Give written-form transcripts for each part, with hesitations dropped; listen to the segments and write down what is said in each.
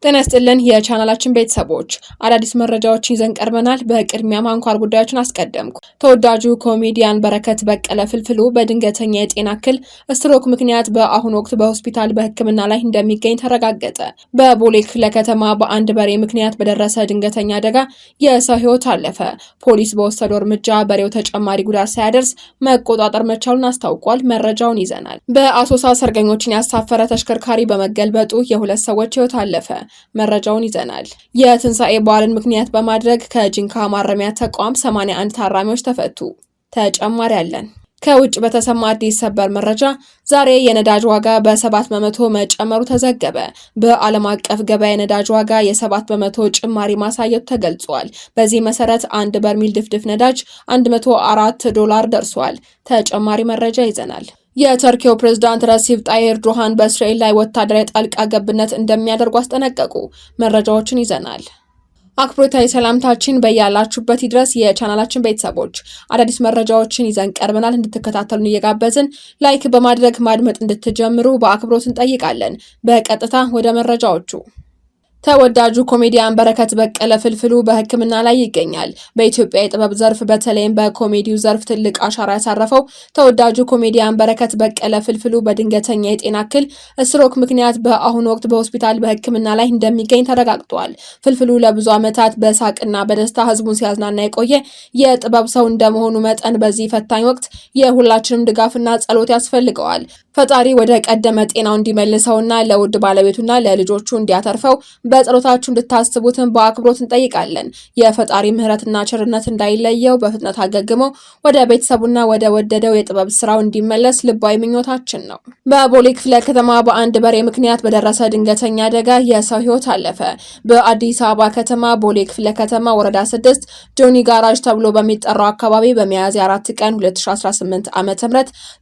ጤና ይስጥልን የቻናላችን ቤተሰቦች አዳዲስ መረጃዎችን ይዘን ቀርበናል። በቅድሚያም አንኳር ጉዳዮችን አስቀደምኩ። ተወዳጁ ኮሜዲያን በረከት በቀለ ፍልፍሉ በድንገተኛ የጤና እክል ስትሮክ ምክንያት በአሁኑ ወቅት በሆስፒታል በሕክምና ላይ እንደሚገኝ ተረጋገጠ። በቦሌ ክፍለ ከተማ በአንድ በሬ ምክንያት በደረሰ ድንገተኛ አደጋ የሰው ሕይወት አለፈ። ፖሊስ በወሰደው እርምጃ በሬው ተጨማሪ ጉዳት ሳያደርስ መቆጣጠር መቻሉን አስታውቋል። መረጃውን ይዘናል። በአሶሳ ሰርገኞችን ያሳፈረ ተሽከርካሪ በመገልበጡ የሁለት ሰዎች ሕይወት አለፈ። መረጃውን ይዘናል። የትንሳኤ በዓልን ምክንያት በማድረግ ከጂንካ ማረሚያ ተቋም 81 ታራሚዎች ተፈቱ። ተጨማሪ አለን። ከውጭ በተሰማ አዲስ ሰበር መረጃ ዛሬ የነዳጅ ዋጋ በ7 በመቶ መጨመሩ ተዘገበ። በዓለም አቀፍ ገበያ የነዳጅ ዋጋ የ7 በመቶ ጭማሪ ማሳየቱ ተገልጿል። በዚህ መሰረት አንድ በርሚል ድፍድፍ ነዳጅ $104 ደርሷል። ተጨማሪ መረጃ ይዘናል። የተርኪው ፕሬዝዳንት ረሲፕ ጣይብ ኤርዶሃን በእስራኤል ላይ ወታደራዊ ጣልቃ ገብነት እንደሚያደርጉ አስጠነቀቁ። መረጃዎችን ይዘናል። አክብሮታዊ ሰላምታችን በያላችሁበት ድረስ የቻናላችን ቤተሰቦች አዳዲስ መረጃዎችን ይዘን ቀርበናል። እንድትከታተሉን እየጋበዝን ላይክ በማድረግ ማድመጥ እንድትጀምሩ በአክብሮት እንጠይቃለን። በቀጥታ ወደ መረጃዎቹ። ተወዳጁ ኮሜዲያን በረከት በቀለ ፍልፍሉ በሕክምና ላይ ይገኛል። በኢትዮጵያ የጥበብ ዘርፍ በተለይም በኮሜዲው ዘርፍ ትልቅ አሻራ ያሳረፈው ተወዳጁ ኮሜዲያን በረከት በቀለ ፍልፍሉ በድንገተኛ የጤና እክል ስትሮክ ምክንያት በአሁኑ ወቅት በሆስፒታል በሕክምና ላይ እንደሚገኝ ተረጋግጧል። ፍልፍሉ ለብዙ ዓመታት በሳቅና በደስታ ህዝቡን ሲያዝናና የቆየ የጥበብ ሰው እንደመሆኑ መጠን በዚህ ፈታኝ ወቅት የሁላችንም ድጋፍና ጸሎት ያስፈልገዋል። ፈጣሪ ወደ ቀደመ ጤናው እንዲመልሰውና ለውድ ባለቤቱና ለልጆቹ እንዲያተርፈው በጸሎታችሁ እንድታስቡትን በአክብሮት እንጠይቃለን። የፈጣሪ ምሕረትና ቸርነት እንዳይለየው በፍጥነት አገግሞ ወደ ቤተሰቡና ወደ ወደደው የጥበብ ስራው እንዲመለስ ልባዊ ምኞታችን ነው። በቦሌ ክፍለ ከተማ በአንድ በሬ ምክንያት በደረሰ ድንገተኛ አደጋ የሰው ሕይወት አለፈ። በአዲስ አበባ ከተማ ቦሌ ክፍለ ከተማ ወረዳ 6 ጆኒ ጋራጅ ተብሎ በሚጠራው አካባቢ በሚያዝያ 4 ቀን 2018 ዓ.ም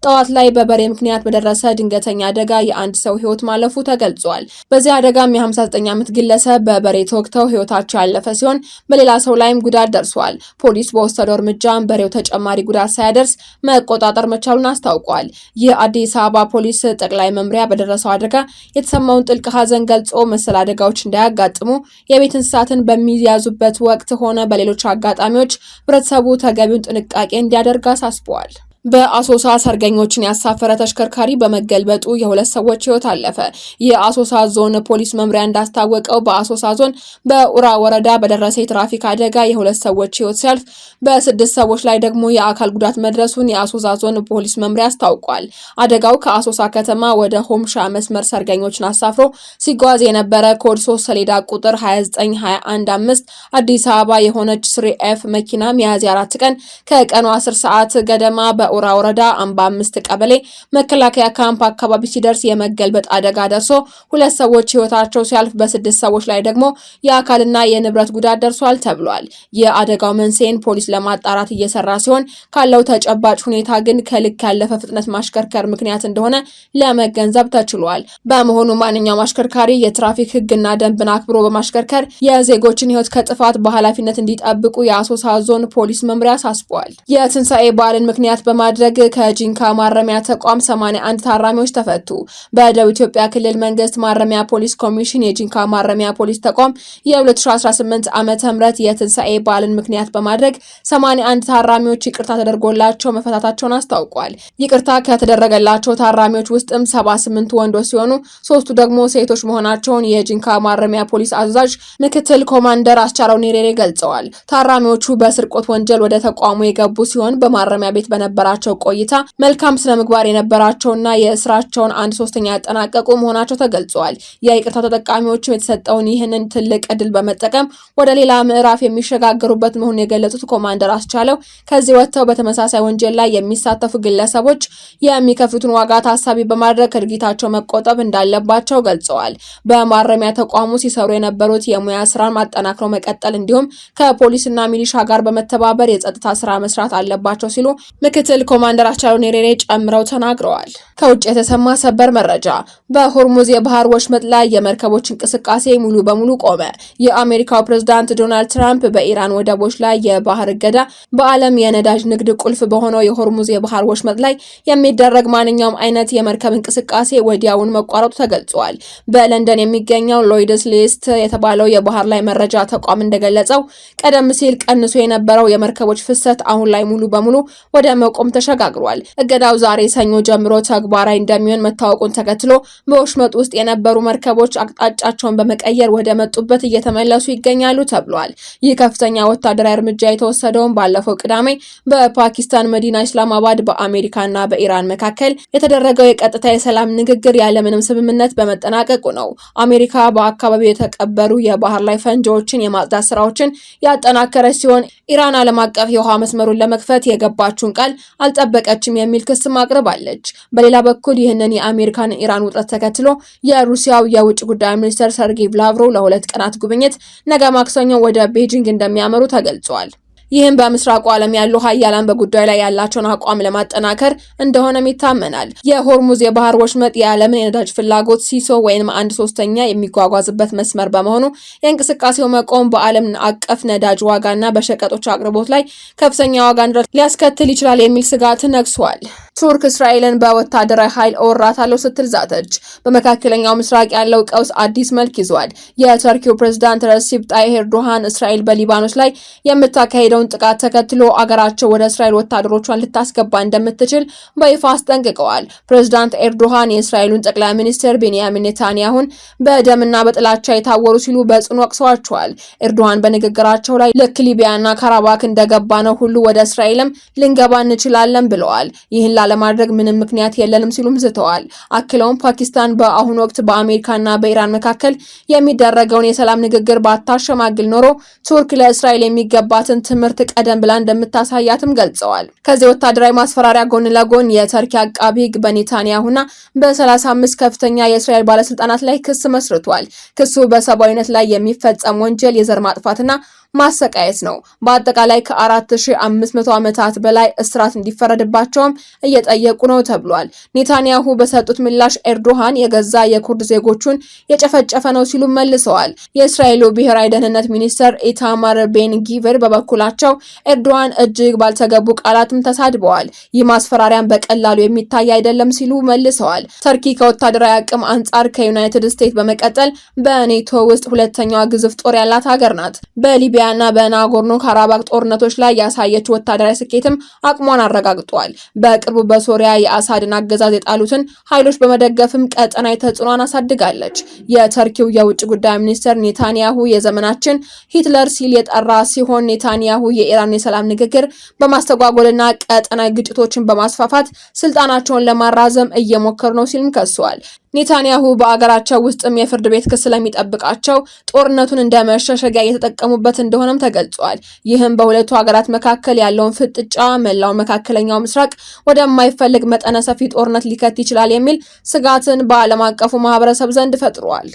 ጠዋት ላይ በበሬ ምክንያት በደረሰ ድንገተኛ አደጋ የአንድ ሰው ሕይወት ማለፉ ተገልጿል። በዚህ አደጋም የ59 ዓመት ግለሰብ በበሬ ተወግተው ሕይወታቸው ያለፈ ሲሆን በሌላ ሰው ላይም ጉዳት ደርሷል። ፖሊስ በወሰደው እርምጃም በሬው ተጨማሪ ጉዳት ሳያደርስ መቆጣጠር መቻሉን አስታውቋል። የአዲስ አበባ ፖሊስ ጠቅላይ መምሪያ በደረሰው አደጋ የተሰማውን ጥልቅ ሐዘን ገልጾ መሰል አደጋዎች እንዳያጋጥሙ የቤት እንስሳትን በሚያዙበት ወቅት ሆነ በሌሎች አጋጣሚዎች ህብረተሰቡ ተገቢውን ጥንቃቄ እንዲያደርግ አሳስበዋል። በአሶሳ ሰርገኞችን ያሳፈረ ተሽከርካሪ በመገልበጡ የሁለት ሰዎች ሕይወት አለፈ። የአሶሳ ዞን ፖሊስ መምሪያ እንዳስታወቀው በአሶሳ ዞን በኡራ ወረዳ በደረሰ የትራፊክ አደጋ የሁለት ሰዎች ሕይወት ሲያልፍ በስድስት ሰዎች ላይ ደግሞ የአካል ጉዳት መድረሱን የአሶሳ ዞን ፖሊስ መምሪያ አስታውቋል። አደጋው ከአሶሳ ከተማ ወደ ሆምሻ መስመር ሰርገኞችን አሳፍሮ ሲጓዝ የነበረ ኮድ 3 ሰሌዳ ቁጥር 29215 አዲስ አበባ የሆነች 3F መኪና ሚያዝያ 4 ቀን ከቀኑ 10 ሰዓት ገደማ ኡራ ወረዳ አምባ 5 ቀበሌ መከላከያ ካምፕ አካባቢ ሲደርስ የመገልበጥ አደጋ ደርሶ ሁለት ሰዎች ሕይወታቸው ሲያልፍ በስድስት ሰዎች ላይ ደግሞ የአካልና የንብረት ጉዳት ደርሷል ተብሏል። የአደጋው መንስኤን ፖሊስ ለማጣራት እየሰራ ሲሆን ካለው ተጨባጭ ሁኔታ ግን ከልክ ያለፈ ፍጥነት ማሽከርከር ምክንያት እንደሆነ ለመገንዘብ ተችሏል። በመሆኑ ማንኛውም አሽከርካሪ የትራፊክ ሕግና ደንብን አክብሮ በማሽከርከር የዜጎችን ሕይወት ከጥፋት በኃላፊነት እንዲጠብቁ የአሶሳ ዞን ፖሊስ መምሪያ አሳስቧል። የትንሳኤ በዓልን ምክንያት ማድረግ ከጂንካ ማረሚያ ተቋም 81 ታራሚዎች ተፈቱ። በደቡብ ኢትዮጵያ ክልል መንግስት ማረሚያ ፖሊስ ኮሚሽን የጂንካ ማረሚያ ፖሊስ ተቋም የ2018 ዓመተ ምህረት የትንሳኤ በዓልን ምክንያት በማድረግ 81 ታራሚዎች ይቅርታ ተደርጎላቸው መፈታታቸውን አስታውቋል። ይቅርታ ከተደረገላቸው ታራሚዎች ውስጥም 78 ወንዶች ሲሆኑ 3ቱ ደግሞ ሴቶች መሆናቸውን የጂንካ ማረሚያ ፖሊስ አዛዥ ምክትል ኮማንደር አስቻለው ኔሬሬ ገልጸዋል። ታራሚዎቹ በስርቆት ወንጀል ወደ ተቋሙ የገቡ ሲሆን በማረሚያ ቤት በነበራቸው ቆይታ መልካም ስነ ምግባር የነበራቸውና የስራቸውን 1/3 ያጠናቀቁ መሆናቸው ተገልጿል። የይቅርታ ተጠቃሚዎችም የተሰጠውን ይህንን ትልቅ ዕድል በመጠቀም ወደ ሌላ ምዕራፍ የሚሸጋገሩበት መሆኑን የገለጹት ኮማንደር አስቻለው ከዚህ ወጥተው በተመሳሳይ ወንጀል ላይ የሚሳተፉ ግለሰቦች የሚከፍሉትን ዋጋ ታሳቢ በማድረግ ከድርጊታቸው መቆጠብ እንዳለባቸው ገልጸዋል። በማረሚያ ተቋሙ ሲሰሩ የነበሩት የሙያ ስራን ማጠናክረው መቀጠል እንዲሁም ከፖሊስና ሚሊሻ ጋር በመተባበር የጸጥታ ስራ መስራት አለባቸው ሲሉ ምክትል ምክትል ኮማንደር አቻሎ ኔሬሬ ጨምረው ተናግረዋል። ከውጭ የተሰማ ሰበር መረጃ፣ በሆርሙዝ የባህር ወሽመጥ ላይ የመርከቦች እንቅስቃሴ ሙሉ በሙሉ ቆመ። የአሜሪካው ፕሬዝዳንት ዶናልድ ትራምፕ በኢራን ወደቦች ላይ የባህር እገዳ በዓለም የነዳጅ ንግድ ቁልፍ በሆነው የሆርሙዝ የባህር ወሽመጥ ላይ የሚደረግ ማንኛውም አይነት የመርከብ እንቅስቃሴ ወዲያውን መቋረጡ ተገልጿል። በለንደን የሚገኘው ሎይድስ ሊስት የተባለው የባህር ላይ መረጃ ተቋም እንደገለጸው ቀደም ሲል ቀንሶ የነበረው የመርከቦች ፍሰት አሁን ላይ ሙሉ በሙሉ ወደ መቆም ተሸጋግሯል። እገዳው ዛሬ ሰኞ ጀምሮ ተግባራዊ እንደሚሆን መታወቁን ተከትሎ በወሽመጥ ውስጥ የነበሩ መርከቦች አቅጣጫቸውን በመቀየር ወደ መጡበት እየተመለሱ ይገኛሉ ተብሏል። ይህ ከፍተኛ ወታደራዊ እርምጃ የተወሰደውን ባለፈው ቅዳሜ በፓኪስታን መዲና ኢስላማባድ በአሜሪካና በኢራን መካከል የተደረገው የቀጥታ የሰላም ንግግር ያለምንም ስምምነት በመጠናቀቁ ነው። አሜሪካ በአካባቢው የተቀበሩ የባህር ላይ ፈንጂዎችን የማጽዳት ስራዎችን ያጠናከረች ሲሆን ኢራን ዓለም አቀፍ የውሃ መስመሩን ለመክፈት የገባችውን ቃል አልጠበቀችም የሚል ክስ ማቅረባለች። በሌላ በኩል ይህንን የአሜሪካን ኢራን ውጥረት ተከትሎ የሩሲያው የውጭ ጉዳይ ሚኒስትር ሰርጌይ ላቭሮቭ ለ2 ቀናት ጉብኝት ነገ ማክሰኞ ወደ ቤጂንግ እንደሚያመሩ ተገልጿል። ይህም በምስራቁ ዓለም ያሉ ሀያላን በጉዳዩ ላይ ያላቸውን አቋም ለማጠናከር እንደሆነም ይታመናል። የሆርሙዝ የባህር ወሽመጥ የዓለምን የነዳጅ ፍላጎት ሲሶ ወይም 1/3 የሚጓጓዝበት መስመር በመሆኑ የእንቅስቃሴው መቆም በዓለም አቀፍ ነዳጅ ዋጋና በሸቀጦች አቅርቦት ላይ ከፍተኛ ዋጋ ንረት ሊያስከትል ይችላል የሚል ስጋት ነግሷል። ቱርክ እስራኤልን በወታደራዊ ኃይል እወራታለሁ ስትል ዛተች። በመካከለኛው ምስራቅ ያለው ቀውስ አዲስ መልክ ይዟል። የተርኪው ፕሬዝዳንት ረሲፕ ጣይብ ኤርዶሃን እስራኤል በሊባኖስ ላይ የምታካሄደውን ጥቃት ተከትሎ አገራቸው ወደ እስራኤል ወታደሮቿን ልታስገባ እንደምትችል በይፋ አስጠንቅቀዋል። ፕሬዝዳንት ኤርዶሃን የእስራኤሉን ጠቅላይ ሚኒስትር ቤንያሚን ኔታንያሁን በደምና በጥላቻ የታወሩ ሲሉ በጽኑ ወቅሰዋቸዋል። ኤርዶሃን በንግግራቸው ላይ ልክ ሊቢያና ካራባክ እንደገባ ነው ሁሉ ወደ እስራኤልም ልንገባ እንችላለን ብለዋል። ይህን ለማድረግ ምንም ምክንያት የለንም ሲሉም ዝተዋል። አክለውም ፓኪስታን በአሁኑ ወቅት በአሜሪካና በኢራን መካከል የሚደረገውን የሰላም ንግግር ባታሸማግል ኖሮ ቱርክ ለእስራኤል የሚገባትን ትምህርት ቀደም ብላ እንደምታሳያትም ገልጸዋል። ከዚህ ወታደራዊ ማስፈራሪያ ጎን ለጎን የተርኪ አቃቢ ሕግ በኔታንያሁና በ35 ከፍተኛ የእስራኤል ባለስልጣናት ላይ ክስ መስርቷል። ክሱ በሰብአዊነት ላይ የሚፈጸም ወንጀል፣ የዘር ማጥፋትና ማሰቃየት ነው። በአጠቃላይ ከ4500 ዓመታት በላይ እስራት እንዲፈረድባቸውም እየጠየቁ ነው ተብሏል። ኔታንያሁ በሰጡት ምላሽ ኤርዶሃን የገዛ የኩርድ ዜጎቹን የጨፈጨፈ ነው ሲሉ መልሰዋል። የእስራኤሉ ብሔራዊ ደህንነት ሚኒስትር ኢታማር ቤን ጊቨር በበኩላቸው ኤርዶሃን እጅግ ባልተገቡ ቃላትም ተሳድበዋል። ይህ ማስፈራሪያን በቀላሉ የሚታይ አይደለም ሲሉ መልሰዋል። ተርኪ ከወታደራዊ አቅም አንጻር ከዩናይትድ ስቴትስ በመቀጠል በኔቶ ውስጥ ሁለተኛዋ ግዙፍ ጦር ያላት ሀገር ናት። በሊቢያና በናጎርኖ ካራባክ ጦርነቶች ላይ ያሳየችው ወታደራዊ ስኬትም አቅሟን አረጋግጧል። በቅርቡ በሶሪያ የአሳድን አገዛዝ የጣሉትን ኃይሎች በመደገፍም ቀጠናዊ ተጽዕኖን አሳድጋለች። የተርኪው የውጭ ጉዳይ ሚኒስትር ኔታንያሁ የዘመናችን ሂትለር ሲል የጠራ ሲሆን ኔታንያሁ የኢራን የሰላም ንግግር በማስተጓጎልና ቀጠናዊ ግጭቶችን በማስፋፋት ስልጣናቸውን ለማራዘም እየሞከሩ ነው ሲልም ከሷል። ኔታንያሁ በአገራቸው ውስጥም የፍርድ ቤት ክስ ለሚጠብቃቸው ጦርነቱን እንደ መሸሸጊያ እየተጠቀሙበት እንደሆነም ተገልጿል። ይህም በሁለቱ ሀገራት መካከል ያለውን ፍጥጫ መላው መካከለኛው ምስራቅ ወደማይፈልግ መጠነ ሰፊ ጦርነት ሊከት ይችላል የሚል ስጋትን በዓለም አቀፉ ማህበረሰብ ዘንድ ፈጥሯል።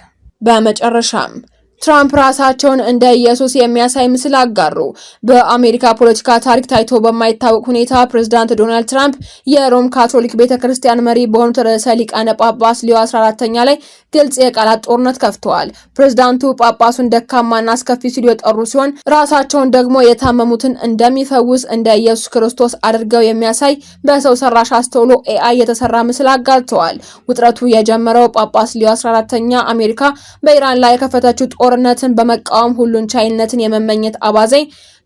በመጨረሻም ትራምፕ ራሳቸውን እንደ ኢየሱስ የሚያሳይ ምስል አጋሩ። በአሜሪካ ፖለቲካ ታሪክ ታይቶ በማይታወቅ ሁኔታ ፕሬዝዳንት ዶናልድ ትራምፕ የሮም ካቶሊክ ቤተክርስቲያን መሪ በሆኑት ርዕሰ ሊቃነ ጳጳስ ሊዮ 14ኛ ላይ ግልጽ የቃላት ጦርነት ከፍተዋል። ፕሬዝዳንቱ ጳጳሱን ደካማና አስከፊ ሲሉ የጠሩ ሲሆን ራሳቸውን ደግሞ የታመሙትን እንደሚፈውስ እንደ ኢየሱስ ክርስቶስ አድርገው የሚያሳይ በሰው ሰራሽ አስተውሎ ኤአይ የተሰራ ምስል አጋርተዋል። ውጥረቱ የጀመረው ጳጳስ ሊዮ 14ኛ አሜሪካ በኢራን ላይ የከፈተችው ጦርነትን በመቃወም ሁሉን ቻይነትን የመመኘት አባዜ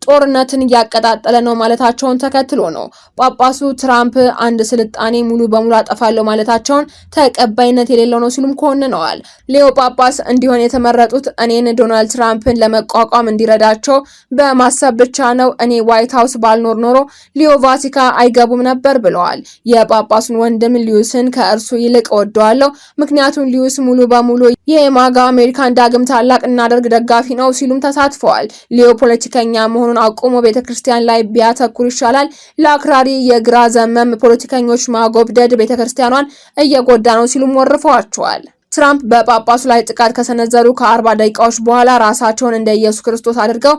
ጦርነትን እያቀጣጠለ ነው ማለታቸውን ተከትሎ ነው። ጳጳሱ ትራምፕ አንድ ስልጣኔ ሙሉ በሙሉ አጠፋለሁ ማለታቸውን ተቀባይነት የሌለው ነው ሲሉም ኮንነዋል። ሊዮ ጳጳስ እንዲሆን የተመረጡት እኔን ዶናልድ ትራምፕን ለመቋቋም እንዲረዳቸው በማሰብ ብቻ ነው። እኔ ዋይት ሃውስ ባልኖር ኖሮ ሊዮ ቫቲካ አይገቡም ነበር ብለዋል። የጳጳሱን ወንድም ሊዩስን ከእርሱ ይልቅ ወደዋለሁ፣ ምክንያቱም ሊዩስ ሙሉ በሙሉ የማጋ አሜሪካን ዳግም ታላቅ እናደርግ ደጋፊ ነው ሲሉም ተሳትፈዋል። ሊዮ ፖለቲከኛ መሆኑን አቁሞ ቤተክርስቲያን ላይ ቢያተኩር ይሻላል። ለአክራሪ የግራ ዘመም ፖለቲከኞች ማጎብደድ ቤተክርስቲያኗን እየጎዳ ነው ሲሉም ወርፈዋቸዋል። ትራምፕ በጳጳሱ ላይ ጥቃት ከሰነዘሩ ከ40 ደቂቃዎች በኋላ ራሳቸውን እንደ ኢየሱስ ክርስቶስ አድርገው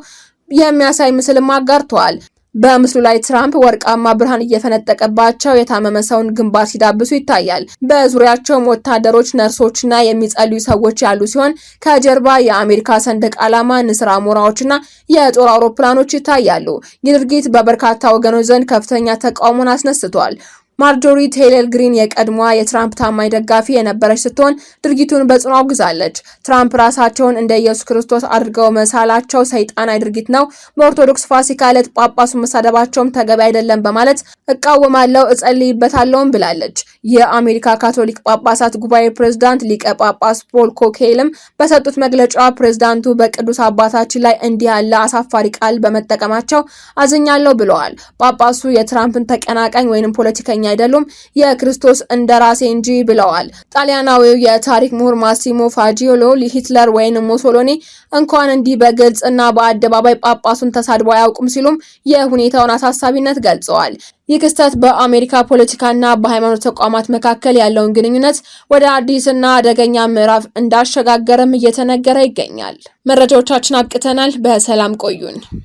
የሚያሳይ ምስልም አጋርተዋል። በምስሉ ላይ ትራምፕ ወርቃማ ብርሃን እየፈነጠቀባቸው የታመመ ሰውን ግንባር ሲዳብሱ ይታያል። በዙሪያቸውም ወታደሮች፣ ነርሶችና የሚጸልዩ ሰዎች ያሉ ሲሆን ከጀርባ የአሜሪካ ሰንደቅ ዓላማ፣ ንስር አሞራዎችና የጦር አውሮፕላኖች ይታያሉ። ይህ ድርጊት በበርካታ ወገኖች ዘንድ ከፍተኛ ተቃውሞን አስነስቷል። ማርጆሪ ቴይለር ግሪን የቀድሞዋ የትራምፕ ታማኝ ደጋፊ የነበረች ስትሆን ድርጊቱን በጽኑ አውግዛለች። ትራምፕ ራሳቸውን እንደ ኢየሱስ ክርስቶስ አድርገው መሳላቸው ሰይጣናዊ ድርጊት ነው፣ በኦርቶዶክስ ፋሲካ ዕለት ጳጳሱን መሳደባቸውም ተገቢ አይደለም በማለት እቃወማለሁ፣ እጸልይበታለሁም ብላለች። የአሜሪካ ካቶሊክ ጳጳሳት ጉባኤ ፕሬዝዳንት ሊቀ ጳጳስ ፖል ኮኬልም በሰጡት መግለጫ ፕሬዝዳንቱ በቅዱስ አባታችን ላይ እንዲህ ያለ አሳፋሪ ቃል በመጠቀማቸው አዝኛለሁ ብለዋል። ጳጳሱ የትራምፕን ተቀናቃኝ ወይንም ፖለቲከኛ አይደሉም፣ የክርስቶስ እንደራሴ እንጂ ብለዋል። ጣሊያናዊው የታሪክ ምሁር ማሲሞ ፋጂዮሎ ሂትለር ወይንም ሞሶሎኒ እንኳን እንዲህ በግልጽና በአደባባይ ጳጳሱን ተሳድበው አያውቁም ሲሉም የሁኔታውን አሳሳቢነት ገልጸዋል። ይህ ክስተት በአሜሪካ ፖለቲካና በሃይማኖት ተቋማት መካከል ያለውን ግንኙነት ወደ አዲስና አደገኛ ምዕራፍ እንዳሸጋገረም እየተነገረ ይገኛል። መረጃዎቻችን አብቅተናል። በሰላም ቆዩን።